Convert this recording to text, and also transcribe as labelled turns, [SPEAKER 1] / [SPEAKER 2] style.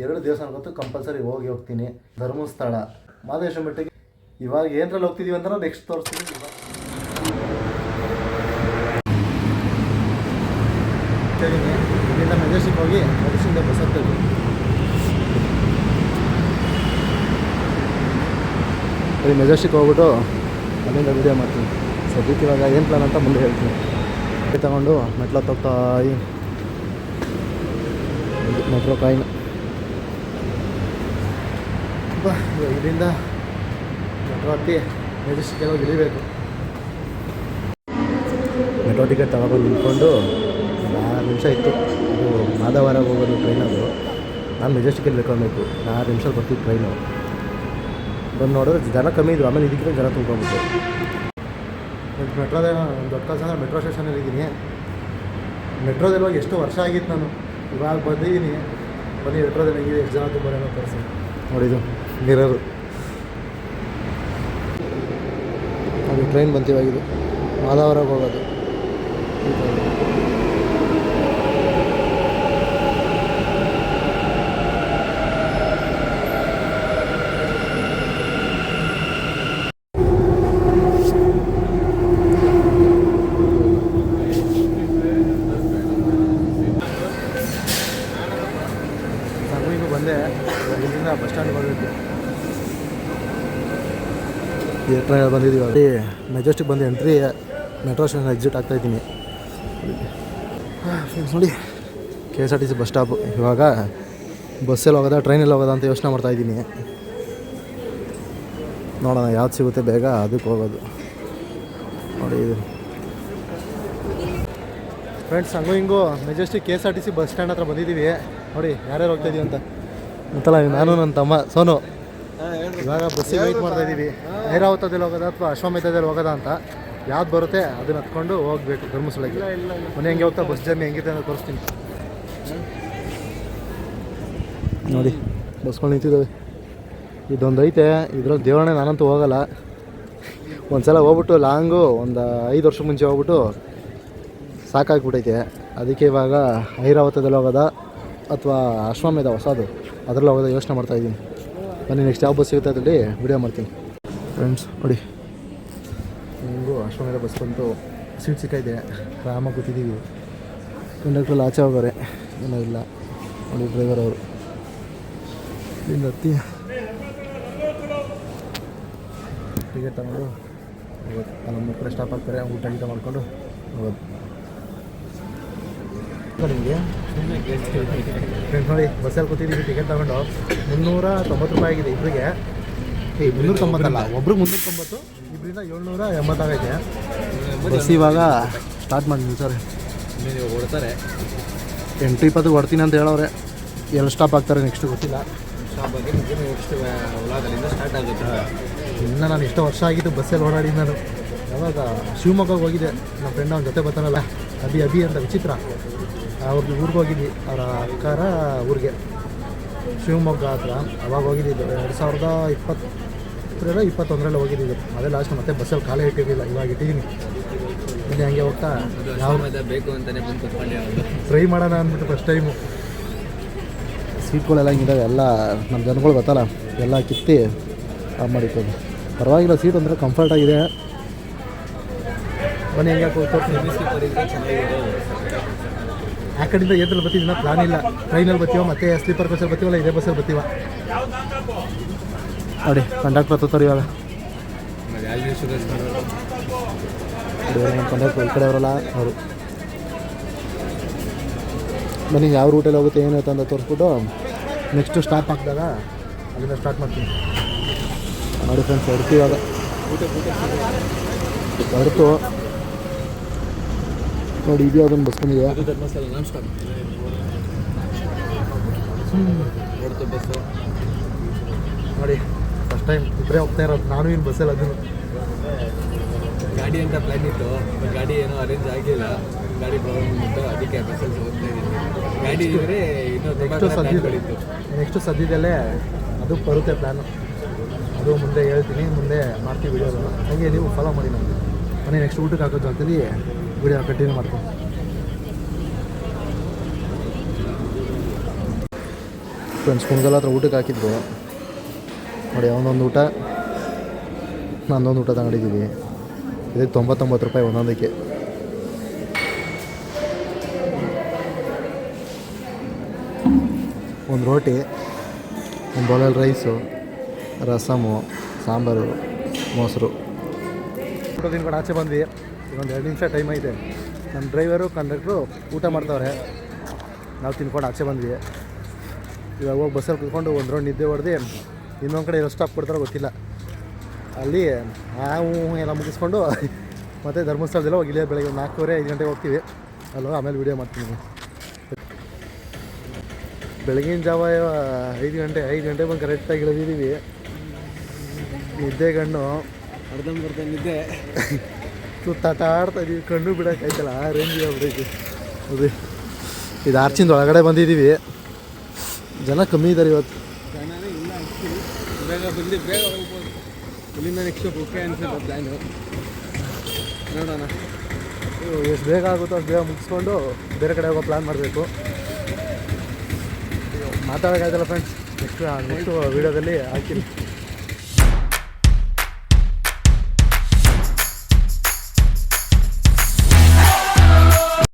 [SPEAKER 1] 2 ದೇವಸ್ಥಾನ ಗೊತ್ತು ಕಂಪಲ್ಸರಿ ಹೋಗ್ತೀನಿ. ಧರ್ಮಸ್ಥಳ, ಮಹದೇಶ್ವರ ಬೆಟ್ಟಕ್ಕೆ ಇವಾಗ ಏನರಲ್ಲಿ ಹೋಗ್ತಿದ್ದೀವಿ ಅಂದ್ರೆ ನೆಕ್ಸ್ಟ್ ತೋರಿಸ್ತೀನಿ. ಇಲ್ಲಿಂದ ಮೆಜೆಸ್ಟಿಕ್ ಹೋಗಿ ಮೆಜೆಸ್ಟಿಂದ ಬಸ್ ಹತ್ತೀವಿ. ಮೆಜೆಸ್ಟಿಕ್ ಹೋಗ್ಬಿಟ್ಟು ಅಲ್ಲಿಂದ ವೀಡಿಯೋ ಮಾಡ್ತೀನಿ. ಸದ್ಯಕ್ಕೆ ಇವಾಗ ಏನು ಪ್ಲಾನ್ ಅಂತ ಮುಂದೆ ಹೇಳ್ತೀನಿ. ತಗೊಂಡು ಮೆಟ್ಲ ಹೋಗ್ತಾ ಮೆಟ್ರೋ ಕಾಯಿನ್ ಇಲ್ಲಿಂದ ಮೆಟ್ರೋ ಹತ್ತಿ ಮೆಜೆಸ್ಟಿಕ್ ಹೋಗಿ ಇಳಿಬೇಕು. ಮೆಟ್ರೋ ಟಿಕೆಟ್ ತಗೊಬಂದು ನಿಂತ್ಕೊಂಡು 6 ನಿಮಿಷ ಇತ್ತು. ಅದು ಮಾಧವರ ಹೋಗೋದು ಟ್ರೈನ್. ಅದು ನಾನು ಮೆಜೆಸ್ಟಿಕಲ್ಲಿ ಇಳ್ಕೊಬೇಕು. 6 ನಿಮಿಷ ಬರ್ತಿತ್ತು ಟ್ರೈನು. ಬಂದು ನೋಡಿದ್ರೆ ಜನ ಕಮ್ಮಿ ಇದ್ದರು. ಆಮೇಲೆ ಇದಕ್ಕಿಂತ ಜನ ತುಂಬ್ಕೊಂಡ್ಬಿಟ್ಟು ಮೆಟ್ರೋದ ಒಂದು ದೊಡ್ಡ ಕೆಲಸ ಅಂದರೆ ಮೆಟ್ರೋ ಸ್ಟೇಷನಲ್ಲಿ ಇದ್ದೀನಿ. ಮೆಟ್ರೋದಲ್ಲಿ ಹೋಗಿ ಎಷ್ಟು ವರ್ಷ ಆಗಿತ್ತು ನಾನು. ಇವಾಗ ಬಂದಿದ್ದೀನಿ. ಬನ್ನಿ ಮೆಟ್ರೋದಲ್ಲಿ ಹೆಂಗಿದೆ, ಎಷ್ಟು ಜನ ತುಂಬ ಏನೋ ತರಿಸಿ ನೋಡಿದ್ದು ಮಿರರು. ಅದು ಟ್ರೈನ್ ಬಂತೀವಾಗಿದ್ದು ಮಾಧವರಾಗ ಹೋಗೋದು. ಬಂದೆ ಇಲ್ಲಿಂದ ಬಸ್ ಸ್ಟ್ಯಾಂಡ್ಗೆ ಹೋಗಬೇಕು. ಟ್ರೈನಲ್ಲಿ ಬಂದಿದ್ದೀವಿ. ಅಲ್ಲಿ ಮೆಜೆಸ್ಟಿಕ್ ಬಂದು ಎಂಟ್ರಿ, ಮೆಟ್ರೋ ಸ್ಟೇಷನ್ ಎಕ್ಸಿಟ್ ಆಗ್ತಾಯಿದ್ದೀನಿ. ನೋಡಿ KSRTC ಬಸ್ ಸ್ಟಾಪು. ಇವಾಗ ಬಸ್ಸಲ್ಲಿ ಹೋಗೋದಾ ಟ್ರೈನಲ್ಲಿ ಹೋಗೋದಾ ಅಂತ ಯೋಚನೆ ಮಾಡ್ತಾಯಿದ್ದೀನಿ. ನೋಡೋಣ ಯಾವ್ದು ಸಿಗುತ್ತೆ ಬೇಗ ಅದಕ್ಕೆ ಹೋಗೋದು. ನೋಡಿ ಇದು ಫ್ರೆಂಡ್ಸ್, ಹಂಗೂ ಹಿಂಗೂ ಮೆಜೆಸ್ಟಿಕ್ KSRTC ಬಸ್ ಸ್ಟ್ಯಾಂಡ್ ಹತ್ರ ಬಂದಿದ್ದೀವಿ. ನೋಡಿ ಯಾರ್ಯಾರು ಹೋಗ್ತಾಯಿದ್ದೀವಿ ಅಂತ ಗೊತ್ತಲ್ಲ. ನಾನು ನನ್ನ ತಮ್ಮ ಸೋನು ಇವಾಗ ಬಸ್ಸಿಗೆ ವೆಯ್ಟ್ ಮಾಡ್ತಾಯಿದ್ದೀವಿ. ಐರಾವತದಲ್ಲಿ ಹೋಗೋದಾ ಅಥವಾ ಅಶ್ವಮೇಧದಲ್ಲಿ ಹೋಗೋದಾ ಅಂತ. ಯಾವ್ದು ಬರುತ್ತೆ ಅದನ್ನ ಹತ್ಕೊಂಡು ಹೋಗಬೇಕು ಧರ್ಮಸ್ಥಳಕ್ಕೆ. ಮನೆ ಹೆಂಗೆ ಹೋಗ್ತಾ ಬಸ್ ಜರ್ನಿ ಹೆಂಗಿದೆ ಅಂತ ತೋರಿಸ್ತೀನಿ. ನೋಡಿ ಬಸ್ಗಳು ನಿಂತಿದ್ದಾವೆ. ಇದೊಂದು ಐತೆ, ಇದ್ರಲ್ಲಿ ದೇವರನ್ನೇ ನಾನಂತೂ ಹೋಗಲ್ಲ. ಒಂದು ಸಲ ಹೋಗ್ಬಿಟ್ಟು ಲಾಂಗು ಒಂದು 5 ವರ್ಷ ಮುಂಚೆ ಹೋಗ್ಬಿಟ್ಟು ಸಾಕಾಗ್ಬಿಟ್ಟೈತೆ. ಅದಕ್ಕೆ ಇವಾಗ ಐರಾವತದಲ್ಲಿ ಹೋಗೋದಾ ಅಥವಾ ಅಶ್ವಮೇಧ ಹೊಸದು ಅದರಲ್ಲಿ ಹೋಗೋದಾ ಯೋಚನೆ ಮಾಡ್ತಾಯಿದ್ದೀನಿ. ಬನ್ನಿ ನೆಕ್ಸ್ಟ್ ಯಾವ ಬಸ್ ಸಿಗುತ್ತೆ ಅದರಲ್ಲಿ ವಿಡಿಯೋ ಮಾಡ್ತೀನಿ. ಫ್ರೆಂಡ್ಸ್ ನೋಡಿ ಹಿಂಗೂ ಅಶ್ವಮೇಧ ಬಸ್ ಬಂತು. ಸೀಟ್ ಸಿಕ್ಕಾಯಿದೆ, ಆರಾಮಾಗಿ ಕೂತಿದ್ದೀವಿ. ಕಂಡಕ್ಟ್ರಲ್ಲಿ ಆಚೆ ಹೋಗೋರೆ ಏನೋ ಇಲ್ಲ. ನೋಡಿ ಡ್ರೈವರ್ ಅವರು ಇಲ್ಲಿಂದ ಹತ್ತಿ ಟಿಕೆಟ್ ತಗೊಂಡು ಹೋಗೋದು. ನಮ್ಮ ಕಡೆ ಸ್ಟಾಪ್ ಆಗ್ತಾರೆ, ಊಟ ಗೀಟ ಮಾಡ್ಕೊಂಡು ಹೋಗೋದು. ನಿಮಗೆ ಫ್ರೆಂಡ್ಸ್ ನೋಡಿ ಬಸ್ಸಲ್ಲಿ ಕೂತಿದ್ದೀವಿ. ಟಿಕೆಟ್ ತಗೊಂಡು 390 ರೂಪಾಯಿ ಆಗಿದೆ ಇಬ್ಬರಿಗೆ. 390 ಒಬ್ರಿಗೆ 390, ಇಬ್ಬರಿಂದ 780 ಆಗೈತೆ. ಬಸ್ ಇವಾಗ ಸ್ಟಾರ್ಟ್ ಮಾಡಿ ನಿಲ್ತಾರೆ.
[SPEAKER 2] ಓಡ್ತಾರೆ
[SPEAKER 1] 8:20 ಹೊಡ್ತೀನಿ ಅಂತ ಹೇಳೋರೆ. ಎಲ್ಲಿ ಸ್ಟಾಪ್ ಆಗ್ತಾರೆ ನೆಕ್ಸ್ಟ್ ಗೊತ್ತಿಲ್ಲ.
[SPEAKER 2] ಸ್ಟಾರ್ಟ್ ಆಗುತ್ತೆ.
[SPEAKER 1] ಇನ್ನು ನಾನು ಎಷ್ಟೋ ವರ್ಷ ಆಗಿದ್ದು ಬಸ್ಸಲ್ಲಿ ಓಡಾಡಿ. ನಾನು ಯಾವಾಗ ಶಿವಮೊಗ್ಗಕ್ಕೆ ಹೋಗಿದ್ದೆ. ನಮ್ಮ ಫ್ರೆಂಡ್ ಅವ್ನ ಜೊತೆ ಬರ್ತಾನಲ್ಲ ಅಭಿ ಅಂತ ವಿಚಿತ್ರ, ಅವ್ರಿಗೆ ಊರಿಗೆ ಹೋಗಿದ್ವಿ. ಅವರ ಅಕ್ಕರ ಊರಿಗೆ ಶಿವಮೊಗ್ಗ ಹತ್ರ. ಅವಾಗ ಹೋಗಿದ್ದಿದ್ದು 2020-21 ಹೋಗಿದ್ದಿದ್ದು. ಅದೇ ಲಾಸ್ಟ್. ಮತ್ತೆ ಬಸ್ಸಲ್ಲಿ ಕಾಲೇ ಇಟ್ಟಿರಲಿಲ್ಲ, ಇವಾಗ ಇಟ್ಟಿದ್ದೀನಿ. ಇಲ್ಲಿ ಹಂಗೆ ಹೋಗ್ತಾ
[SPEAKER 2] ಯಾವ ಬೇಕು ಅಂತಲೇ ಬಂದು
[SPEAKER 1] ಟ್ರೈ ಮಾಡೋಣ ಅಂದ್ಬಿಟ್ಟು ಫಸ್ಟ್ ಟೈಮು. ಸೀಟ್ಗಳೆಲ್ಲ ಹಿಂಗಿದ್ದಾವೆ. ಎಲ್ಲ ನಮ್ಮ ಜನಗಳು ಗೊತ್ತಲ್ಲ, ಎಲ್ಲ ಕಿತ್ತಿ ಮಾಡಿಕೊಂಡು ಪರವಾಗಿಲ್ಲ. ಸೀಟ್ ಅಂದರೆ ಕಂಫರ್ಟ್ ಆಗಿದೆ. ಬನ್ನಿ ಹೆಂಗೆ ಆ ಕಡೆಯಿಂದ ಏದ್ರಲ್ಲಿ ಬರ್ತಿದ್ದೀನ ಪ್ಲಾನ್ ಇಲ್ಲ. ಟ್ರೈನಲ್ಲಿ ಬರ್ತೀವ, ಮತ್ತೆ ಸ್ಲೀಪರ್ ಬಸ್ಸಲ್ಲಿ ಬರ್ತೀವಲ್ಲ, ಇದೇ ಬಸ್ಸಲ್ಲಿ ಬರ್ತೀವ. ನೋಡಿ ಕಂಡಕ್ಟರ್ ಹತ್ತಾರೆ ಇವಾಗ. ಕಂಡಕ್ಟರ್ ಈ ಕಡೆ ಅವರಲ್ಲ ಅವರು. ಬನ್ನಿ ಯಾವ ರೂಟಲ್ಲಿ ಹೋಗುತ್ತೆ ಏನು ಅಂತ ತೋರಿಸ್ಬಿಟ್ಟು ನೆಕ್ಸ್ಟು ಸ್ಟಾಪ್ ಹಾಕಿದಾಗ ಅಲ್ಲಿಂದ ಸ್ಟಾರ್ಟ್ ಮಾಡ್ತೀನಿ. ನೋಡಿ ಫ್ರೆಂಡ್ಸ್ ಹೊಡ್ತೀವಿ ಇವಾಗ. ಹೊರತು ನೋಡಿ ಇದು ಯಾವುದೊಂದು ಬಸ್ ಬಂದಿದೆ.
[SPEAKER 2] ಧರ್ಮಸ್ಥಳ ನಾನ್ ಸ್ಟಾಪ್ ಬಸ್ಸು
[SPEAKER 1] ನೋಡಿ ಫಸ್ಟ್ ಟೈಮ್ ಇಬ್ಬರೇ ಹೋಗ್ತಾ ಇರೋದು. ನಾನು ಇನ್ನು ಬಸ್ಸಲ್ಲಿ ಅದನ್ನು
[SPEAKER 2] ಗಾಡಿ ಅಂತ ಪ್ಲ್ಯಾನ್ ಇತ್ತು, ಗಾಡಿ ಏನೋ ಅರೇಂಜ್ ಆಗಿಲ್ಲ. ಗಾಡಿ ಪ್ರಾಬ್ಲಮ್ ಇತ್ತು, ಅದಕ್ಕೆ ಬಸ್ಸಲ್ಲಿ ಹೋಗ್ತಾ ಇದ್ದೀನಿ. ಗಾಡಿ ಇದ್ದರೆ ಇನ್ನೂ
[SPEAKER 1] ನೆಕ್ಸ್ಟು ಸದ್ಯದಲ್ಲೇ ಅದು ಬರುತ್ತೆ ಪ್ಲ್ಯಾನು. ಅದು ಮುಂದೆ ಹೇಳ್ತೀನಿ, ಮುಂದೆ ಮಾಡ್ತೀವಿ ವಿಡಿಯೋದು. ಹಾಗೆ ನೀವು ಫಾಲೋ ಮಾಡಿ. ನಮಗೆ ಮನೆ ನೆಕ್ಸ್ಟ್ ಊಟಕ್ಕೆ ಹಾಕೋ ಜಾಗದಲ್ಲಿ ವಿಡಿಯೋ ಕಂಟಿನ್ಯೂ ಮಾಡ್ತೀನಿ. ಫ್ರೆಂಡ್ಸ್ ಕುಣಗಲ್ ಹತ್ರ ಊಟಕ್ಕೆ ಹಾಕಿದ್ರು ನೋಡಿ, ಅವನೊಂದು ಊಟ ನಂದೊಂದು ಊಟ ತಗೊಂಡಿದ್ದೀವಿ. ಇದಕ್ಕೆ 99 ರೂಪಾಯಿ ಒಂದೊಂದಕ್ಕೆ. ಒಂದು ರೋಟಿ, ಒಂದು ಬೌಲಲ್ಲಿ ರೈಸು, ರಸಮು, ಸಾಂಬಾರು, ಮೊಸರು. ಊಟ ತಿನ್ಕೊಂಡು ಆಚೆ ಬಂದ್ವಿ. ಒಂದು 2 ನಿಮಿಷ ಟೈಮ್ ಐತೆ. ನಮ್ಮ ಡ್ರೈವರು ಕಂಡಕ್ಟ್ರು ಊಟ ಮಾಡ್ತಾವ್ರೆ, ನಾವು ತಿನ್ಕೊಂಡು ಆಚೆ ಬಂದ್ವಿ. ಇವಾಗ ಹೋಗಿ ಬಸ್ಸಲ್ಲಿ ಕುತ್ಕೊಂಡು ಒಂದು ರೌಂಡ್ ನಿದ್ದೆ ಹೊಡೆದು ಇನ್ನೊಂದು ಕಡೆ ಎಷ್ಟು ಸ್ಟಾಪ್ ಕೊಡ್ತಾರೋ ಗೊತ್ತಿಲ್ಲ. ಅಲ್ಲಿ ನಾವು ಎಲ್ಲ ಮುಗಿಸ್ಕೊಂಡು ಮತ್ತು ಧರ್ಮಸ್ಥಳದಲ್ಲ ಹೋಗಿ ಇಲ್ಲೇ ಬೆಳಗ್ಗೆ 4:30-5 ಗಂಟೆಗೆ ಹೋಗ್ತೀವಿ. ಅಲ್ವ, ಆಮೇಲೆ ವೀಡಿಯೋ ಮಾಡ್ತೀನಿ. ಬೆಳಗಿನ ಜಾವ 5 ಗಂಟೆ ಬಂದು ಕರೆಕ್ಟಾಗಿ ಇಳಿದಿದ್ದೀವಿ. ನಿದ್ದೆ ಕಣ್ಣು
[SPEAKER 2] ಅರ್ಧಂಬರ್ಧ ನಿದ್ದೆ
[SPEAKER 1] ಸುತ್ತಾಟ ಆಡ್ತಾಯಿದ್ದೀವಿ, ಕಣ್ಣು ಬಿಡೋಕ್ಕಾಯ್ತಲ್ಲ ಆ ರೇಂಜಿಗೆ ಆಗ್ಬಿಟ್ಟೈತಿ. ಅದು ಇದು ಆರ್ಚಿಂದ ಒಳಗಡೆ ಬಂದಿದ್ದೀವಿ. ಜನ ಕಮ್ಮಿ ಇದ್ದಾರೆ ಇವತ್ತು.
[SPEAKER 2] ಜನನೇ ಇಲ್ಲ ಆ್ಯಕ್ಚುಲಿ. ಬೇಗ ಹೋಗ್ಬೋದು. ಇಲ್ಲಿಂದ ನೆಕ್ಸ್ಟ್ ಓಕೆ ಅನ್ಸುತ್ತೆ ಪ್ಲ್ಯಾನು. ನೋಡೋಣ
[SPEAKER 1] ಎಷ್ಟು ಬೇಗ ಆಗುತ್ತೋ ಅಷ್ಟು ಬೇಗ ಮುಗಿಸ್ಕೊಂಡು ಬೇರೆ ಕಡೆ ಹೋಗೋ ಪ್ಲ್ಯಾನ್ ಮಾಡಬೇಕು. ಮಾತಾಡೋಕ್ಕಾಯ್ತಲ್ಲ ಫ್ರೆಂಡ್ಸ್, ನೆಕ್ಸ್ಟ್ ವೀಡಿಯೋದಲ್ಲಿ ಹಾಕ್ತೀನಿ.